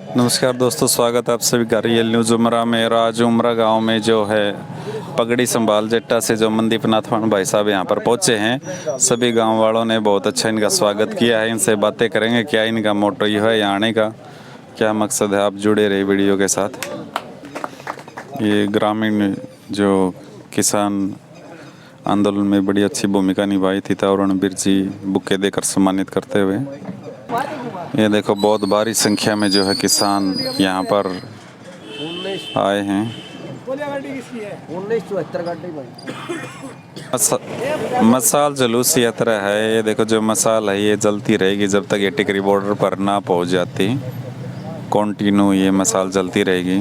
नमस्कार दोस्तों, स्वागत है आप सभी का रियल न्यूज़ उमरा में। आज उमरा गांव में जो है पगड़ी संभाल जट्टा से जो मनदीप नाथवान भाई साहब यहाँ पर पहुँचे हैं, सभी गांव वालों ने बहुत अच्छा इनका स्वागत किया है। इनसे बातें करेंगे क्या इनका मोटो है यहाँ आने का, क्या मकसद है। आप जुड़े रहे वीडियो के साथ। ये ग्रामीण जो किसान आंदोलन में बड़ी अच्छी भूमिका निभाई थी और रणबीर जी बुके देकर सम्मानित करते हुए। ये देखो बहुत भारी संख्या में जो है किसान यहाँ पर आए हैं। मसाल जुलूस यात्रा है। ये देखो जो मसाल है ये जलती रहेगी जब तक ये टिकरी बॉर्डर पर ना पहुँच जाती। कंटिन्यू ये मसाल जलती रहेगी।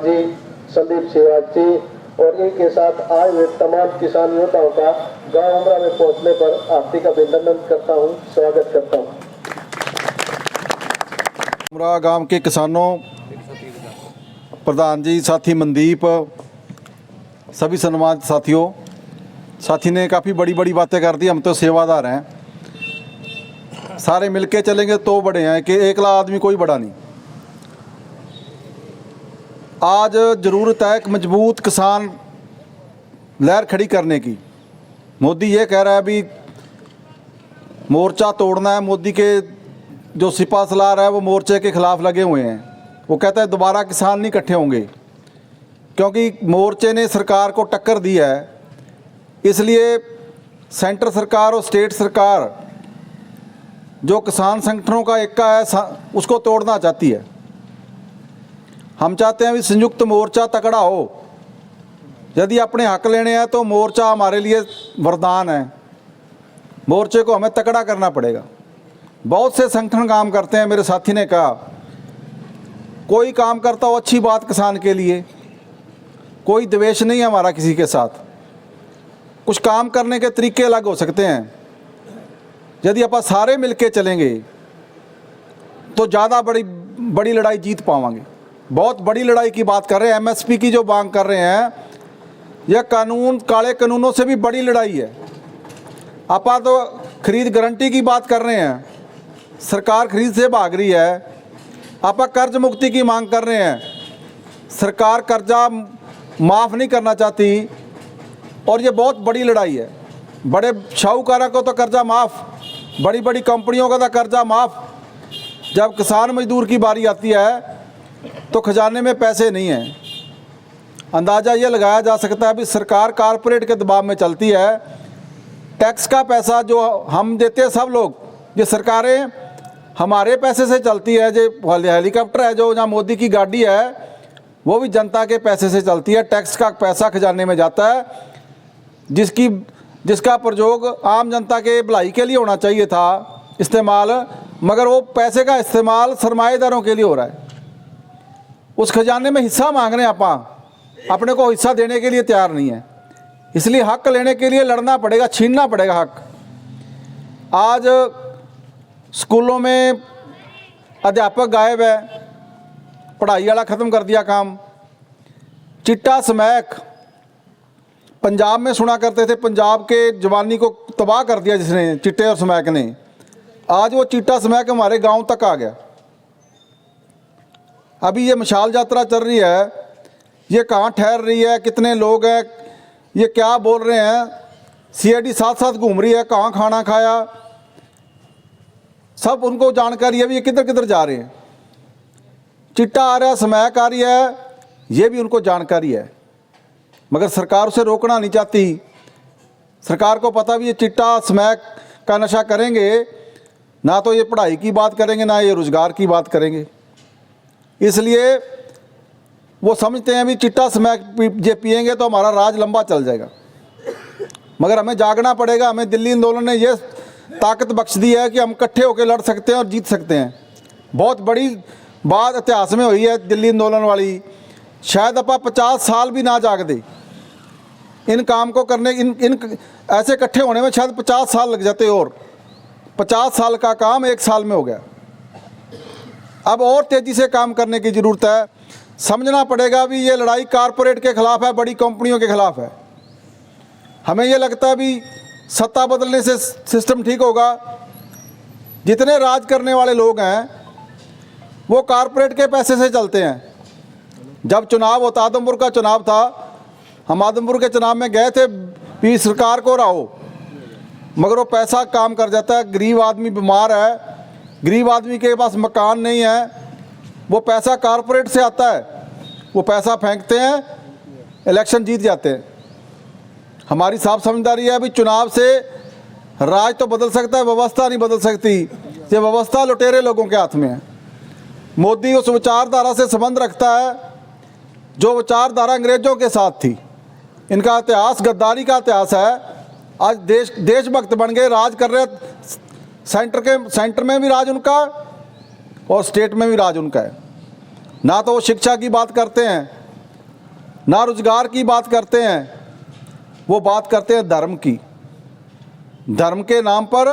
जी संदीप सेवाग जी और इनके साथ आए हुए तमाम किसान योद्धाओं का गांव उमरा में पहुंचने पर हार्दिक अभिनंदन करता हूं, स्वागत करता हूं। उमरा गांव के किसानों, प्रधान जी, साथी मनदीप, सभी सम्मानित साथियों, साथी ने काफ़ी बड़ी बड़ी बातें कर दी। हम तो सेवादार हैं, सारे मिलके चलेंगे तो बड़े हैं कि एकला आदमी कोई बड़ा नहीं। आज ज़रूरत है एक मजबूत किसान लहर खड़ी करने की। मोदी ये कह रहा है अभी मोर्चा तोड़ना है। मोदी के जो सिपा सलार है वो मोर्चे के खिलाफ लगे हुए हैं। वो कहता है दोबारा किसान नहीं इकट्ठे होंगे, क्योंकि मोर्चे ने सरकार को टक्कर दी है। इसलिए सेंटर सरकार और स्टेट सरकार जो किसान संगठनों का एका है उसको तोड़ना चाहती है। हम चाहते हैं भी संयुक्त मोर्चा तगड़ा हो। यदि अपने हक लेने हैं तो मोर्चा हमारे लिए वरदान है। मोर्चे को हमें तगड़ा करना पड़ेगा। बहुत से संगठन काम करते हैं। मेरे साथी ने कहा कोई काम करता हो अच्छी बात किसान के लिए, कोई द्वेष नहीं है हमारा किसी के साथ। कुछ काम करने के तरीके अलग हो सकते हैं। यदि आप सारे मिलके चलेंगे तो ज़्यादा बड़ी लड़ाई जीत पाएंगे। बहुत बड़ी लड़ाई की बात कर रहे हैं। एमएसपी की जो मांग कर रहे हैं, यह कानून, काले कानूनों से भी बड़ी लड़ाई है। आप तो खरीद गारंटी की बात कर रहे हैं, सरकार खरीद से भाग रही है। आप कर्ज मुक्ति की मांग कर रहे हैं, सरकार कर्जा माफ़ नहीं करना चाहती। और ये बहुत बड़ी लड़ाई है। बड़े शाहूकारों को तो कर्जा माफ़, बड़ी बड़ी कंपनियों का तो कर्जा माफ़। जब किसान मजदूर की बारी आती है तो खजाने में पैसे नहीं हैं। अंदाज़ा ये लगाया जा सकता है अभी सरकार कारपोरेट के दबाव में चलती है। टैक्स का पैसा जो हम देते हैं सब लोग, ये सरकारें हमारे पैसे से चलती है। जो हेलीकॉप्टर है, जो जहाँ मोदी की गाड़ी है, वो भी जनता के पैसे से चलती है। टैक्स का पैसा खजाने में जाता है, जिसका प्रयोग आम जनता के भलाई के लिए होना चाहिए था इस्तेमाल, मगर वो पैसे का इस्तेमाल सरमाएदारों के लिए हो रहा है। उस खजाने में हिस्सा मांग रहे हैं। अपने को हिस्सा देने के लिए तैयार नहीं है। इसलिए हक लेने के लिए लड़ना पड़ेगा, छीनना पड़ेगा हक। आज स्कूलों में अध्यापक गायब है, पढ़ाई वाला ख़त्म कर दिया काम। चिट्टा स्मैक पंजाब में सुना करते थे, पंजाब के जवानी को तबाह कर दिया जिसने, चिट्टे और स्मैक ने। आज वो चिट्टा स्मैक हमारे गांव तक आ गया। अभी ये मशाल यात्रा चल रही है, ये कहाँ ठहर रही है, कितने लोग हैं, ये क्या बोल रहे हैं। सीआईडी साथ साथ घूम रही है, कहाँ खाना खाया, सब उनको जानकारी है भी ये किधर किधर जा रहे हैं। चिट्टा आ रहा है, स्मैक आ रही है, ये भी उनको जानकारी है। मगर सरकार उसे रोकना नहीं चाहती। सरकार को पता भी ये चिट्टा स्मैक का नशा करेंगे ना तो ये पढ़ाई की बात करेंगे, ना ये रोज़गार की बात करेंगे। इसलिए वो समझते हैं भी चिट्टा स्मैक जे पिएंगे तो हमारा राज लंबा चल जाएगा। मगर हमें जागना पड़ेगा। हमें दिल्ली आंदोलन ने ये ताकत बख्श दी है कि हम इकट्ठे होकर लड़ सकते हैं और जीत सकते हैं। बहुत बड़ी बात इतिहास में हुई है दिल्ली आंदोलन वाली। शायद अपा 50 साल भी ना जाग दे इन काम को करने, इन ऐसे इकट्ठे होने में शायद 50 साल लग जाते। और 50 साल का काम 1 साल में हो गया। अब और तेज़ी से काम करने की ज़रूरत है। समझना पड़ेगा भी ये लड़ाई कारपोरेट के ख़िलाफ़ है, बड़ी कंपनियों के ख़िलाफ़ है। हमें ये लगता है भी सत्ता बदलने से सिस्टम ठीक होगा। जितने राज करने वाले लोग हैं वो कारपोरेट के पैसे से चलते हैं। जब चुनाव होता, आदमपुर का चुनाव था, हम आदमपुर के चुनाव में गए थे भी सरकार को रहो, मगर वो पैसा काम कर जाता है। गरीब आदमी बीमार है, गरीब आदमी के पास मकान नहीं है, वो पैसा कारपोरेट से आता है, वो पैसा फेंकते हैं, इलेक्शन जीत जाते हैं। हमारी साफ समझदारी है भी चुनाव से राज तो बदल सकता है, व्यवस्था नहीं बदल सकती। ये व्यवस्था लुटेरे लोगों के हाथ में है। मोदी उस विचारधारा से संबंध रखता है जो विचारधारा अंग्रेजों के साथ थी। इनका इतिहास गद्दारी का इतिहास है। आज देशभक्त बन गए, राज कर रहे, सेंटर में भी राज उनका और स्टेट में भी राज उनका है। ना तो वो शिक्षा की बात करते हैं, ना रोजगार की बात करते हैं, वो बात करते हैं धर्म की। धर्म के नाम पर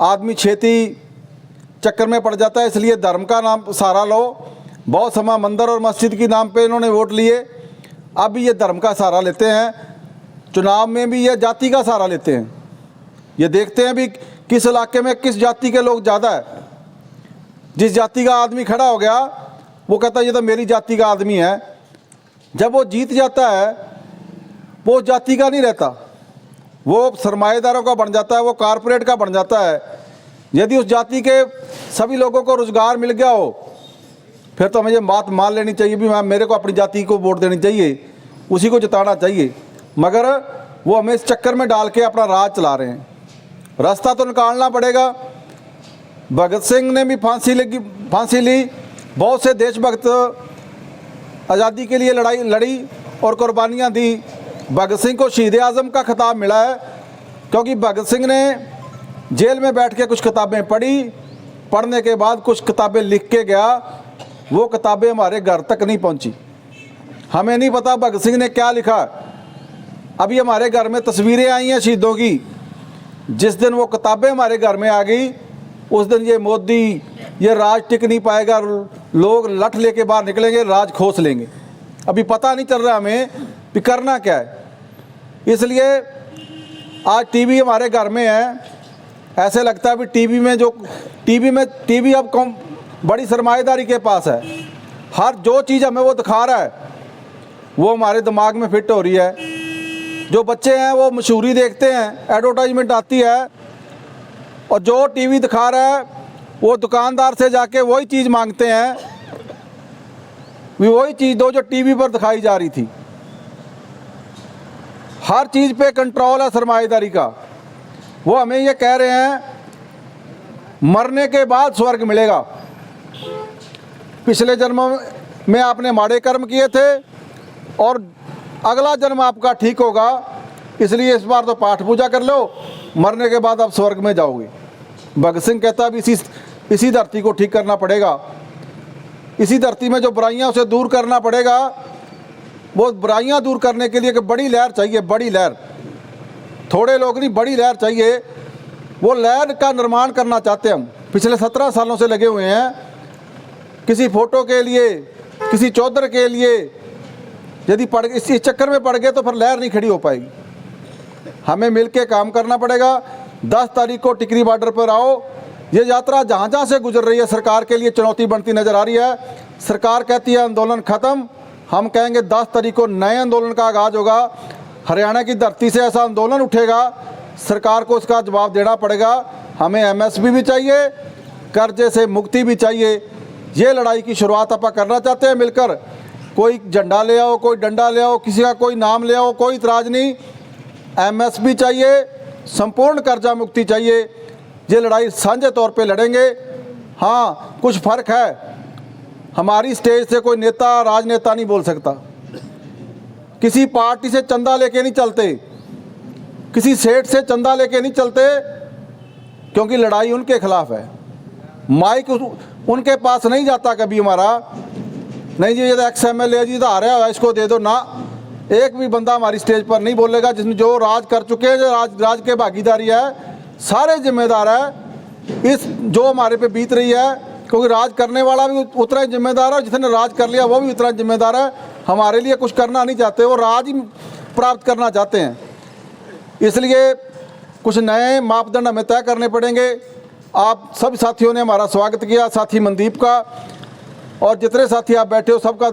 आदमी छेती चक्कर में पड़ जाता है, इसलिए धर्म का नाम सहारा लो। बहुत समय मंदिर और मस्जिद के नाम पे इन्होंने वोट लिए, अब ये धर्म का सहारा लेते हैं। चुनाव में भी ये जाति का सहारा लेते हैं। ये देखते हैं भी किस इलाके में किस जाति के लोग ज़्यादा है। जिस जाति का आदमी खड़ा हो गया वो कहता है ये तो मेरी जाति का आदमी है। जब वो जीत जाता है वो जाति का नहीं रहता, वो सरमाएदारों का बन जाता है, वो कारपोरेट का बन जाता है। यदि उस जाति के सभी लोगों को रोजगार मिल गया हो फिर तो हमें ये बात मान लेनी चाहिए भी मेरे को अपनी जाति को वोट देनी चाहिए, उसी को जिताना चाहिए। मगर वो हमें इस चक्कर में डाल के अपना राज चला रहे हैं। रास्ता तो निकालना पड़ेगा। भगत सिंह ने भी फांसी ली। बहुत से देशभक्त आज़ादी के लिए लड़ी और कुर्बानियाँ दी। भगत सिंह को शहीद आज़म का खिताब मिला है क्योंकि भगत सिंह ने जेल में बैठ के कुछ किताबें पढ़ी, पढ़ने के बाद कुछ किताबें लिख के गया। वो किताबें हमारे घर तक नहीं पहुंची। हमें नहीं पता भगत सिंह ने क्या लिखा। अभी हमारे घर में तस्वीरें आई हैं शहीदों की। जिस दिन वो किताबें हमारे घर में आ गई उस दिन ये मोदी, ये राज टिक नहीं पाएगा। लोग लठ लेके बाहर निकलेंगे, राज खोस लेंगे। अभी पता नहीं चल रहा हमें कि करना क्या है। इसलिए आज टीवी हमारे घर में है। ऐसे लगता है भी टीवी अब कम बड़ी सरमाएदारी के पास है। हर जो चीज़ हमें वो दिखा रहा है वो हमारे दिमाग में फिट हो रही है। जो बच्चे हैं वो मशहूरी देखते हैं, एडवर्टाइजमेंट आती है और जो टीवी दिखा रहा है वो दुकानदार से जाके वही चीज़ मांगते हैं, वही चीज़ दो जो टीवी पर दिखाई जा रही थी। हर चीज़ पे कंट्रोल है सरमाएदारी का। वो हमें ये कह रहे हैं मरने के बाद स्वर्ग मिलेगा। पिछले जन्म में आपने माड़े कर्म किए थे और अगला जन्म आपका ठीक होगा, इसलिए इस बार तो पाठ पूजा कर लो, मरने के बाद आप स्वर्ग में जाओगे। भगत सिंह कहता है इसी धरती को ठीक करना पड़ेगा। इसी धरती में जो बुराइयां उसे दूर करना पड़ेगा। वो बुराइयां दूर करने के लिए एक बड़ी लहर चाहिए, बड़ी लहर। थोड़े लोग नहीं, बड़ी लहर चाहिए। वो लहर का निर्माण करना चाहते हैं हम। पिछले 17 सालों से लगे हुए हैं। किसी फोटो के लिए, किसी चौधर के लिए यदि इस चक्कर में पड़ गए तो फिर लहर नहीं खड़ी हो पाएगी। हमें मिलके काम करना पड़ेगा। 10 तारीख को टिकरी बॉर्डर पर आओ। ये यात्रा जहाँ जहाँ से गुजर रही है सरकार के लिए चुनौती बनती नजर आ रही है। सरकार कहती है आंदोलन खत्म, हम कहेंगे 10 तारीख को नए आंदोलन का आगाज़ होगा। हरियाणा की धरती से ऐसा आंदोलन उठेगा, सरकार को उसका जवाब देना पड़ेगा। हमें एमएसपी भी चाहिए, कर्जे से मुक्ति भी चाहिए। ये लड़ाई की शुरुआत आप करना चाहते हैं मिलकर। कोई झंडा ले आओ, कोई डंडा ले आओ, किसी का कोई नाम ले आओ, कोई इतराज़ नहीं। एमएसपी चाहिए, संपूर्ण कर्जा मुक्ति चाहिए। ये लड़ाई साझे तौर पे लड़ेंगे। हाँ, कुछ फ़र्क है। हमारी स्टेज से कोई नेता, राजनेता नहीं बोल सकता। किसी पार्टी से चंदा लेके नहीं चलते, किसी सेठ से चंदा लेके नहीं चलते, क्योंकि लड़ाई उनके खिलाफ है। माइक उनके पास नहीं जाता कभी हमारा। नहीं जी ये तो एक्स MLA जी तो आ रहा है, इसको दे दो ना। एक भी बंदा हमारी स्टेज पर नहीं बोलेगा जिसमें जो राज कर चुके हैं, जो राज के भागीदारी है, सारे जिम्मेदार है इस जो हमारे पे बीत रही है। क्योंकि राज करने वाला भी उतना ही जिम्मेदार है, जिसने राज कर लिया वो भी उतना जिम्मेदार है। हमारे लिए कुछ करना नहीं चाहते, वो राज ही प्राप्त करना चाहते हैं। इसलिए कुछ नए मापदंड हमें तय करने पड़ेंगे। आप सब साथियों ने हमारा स्वागत किया, साथी मनदीप का, और जितने साथी आप बैठे हो सबका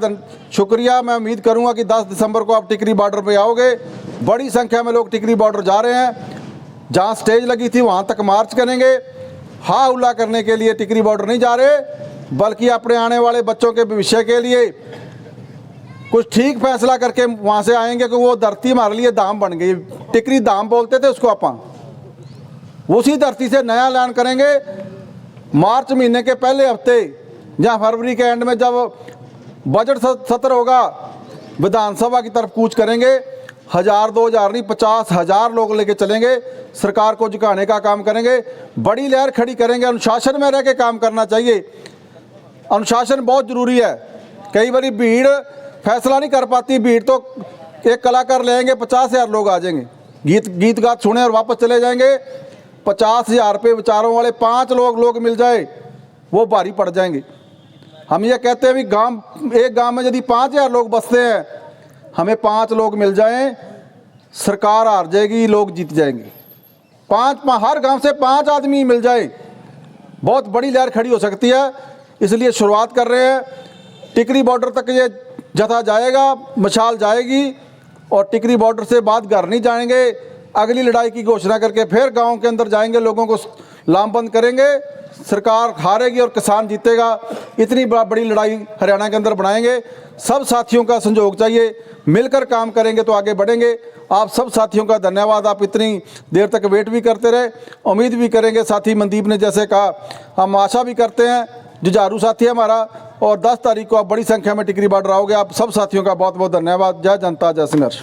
शुक्रिया। मैं उम्मीद करूंगा कि 10 दिसंबर को आप टिकरी बॉर्डर पे आओगे। बड़ी संख्या में लोग टिकरी बॉर्डर जा रहे हैं। जहां स्टेज लगी थी वहां तक मार्च करेंगे। हा हुल्ला करने के लिए टिकरी बॉर्डर नहीं जा रहे, बल्कि अपने आने वाले बच्चों के भविष्य के लिए कुछ ठीक फैसला करके वहां से आएंगे कि वो धरती हमारे लिए धाम बन गई। टिकरी धाम बोलते थे उसको, आप उसी धरती से नया ऐलान करेंगे। मार्च महीने के पहले हफ्ते या फरवरी के एंड में जब बजट सत्र होगा, विधानसभा की तरफ कूच करेंगे। 1000 2000 नहीं, 50,000 लोग लेके चलेंगे। सरकार को झुकाने का काम करेंगे, बड़ी लहर खड़ी करेंगे। अनुशासन में रह के काम करना चाहिए। अनुशासन बहुत ज़रूरी है। कई बार भीड़ फैसला नहीं कर पाती। भीड़ तो एक कलाकार लेंगे, 50,000 लोग आ जाएंगे, गीत गात सुने और वापस चले जाएंगे। 50,000 पे विचारों वाले 5 लोग मिल जाए, वो भारी पड़ जाएंगे। हम ये कहते हैं भी एक गांव में यदि 5,000 लोग बसते हैं, हमें 5 लोग मिल जाएं, सरकार हार जाएगी, लोग जीत जाएंगे। हर गांव से 5 आदमी मिल जाए, बहुत बड़ी लहर खड़ी हो सकती है। इसलिए शुरुआत कर रहे हैं। टिकरी बॉर्डर तक ये जथा जाएगा, मशाल जाएगी, और टिकरी बॉर्डर से बाद घर नहीं जाएंगे। अगली लड़ाई की घोषणा करके फिर गाँव के अंदर जाएंगे, लोगों को लामबंद करेंगे। सरकार हारेगी और किसान जीतेगा। इतनी बड़ी लड़ाई हरियाणा के अंदर बनाएंगे। सब साथियों का सहयोग चाहिए, मिलकर काम करेंगे तो आगे बढ़ेंगे। आप सब साथियों का धन्यवाद। आप इतनी देर तक वेट भी करते रहे, उम्मीद भी करेंगे। साथी मनदीप ने जैसे कहा, हम आशा भी करते हैं, जुझारू साथी है हमारा, और 10 तारीख को आप बड़ी संख्या में टिकरी बॉर्डर आओगे। आप सब साथियों का बहुत बहुत धन्यवाद। जय जनता, जय संघर्ष।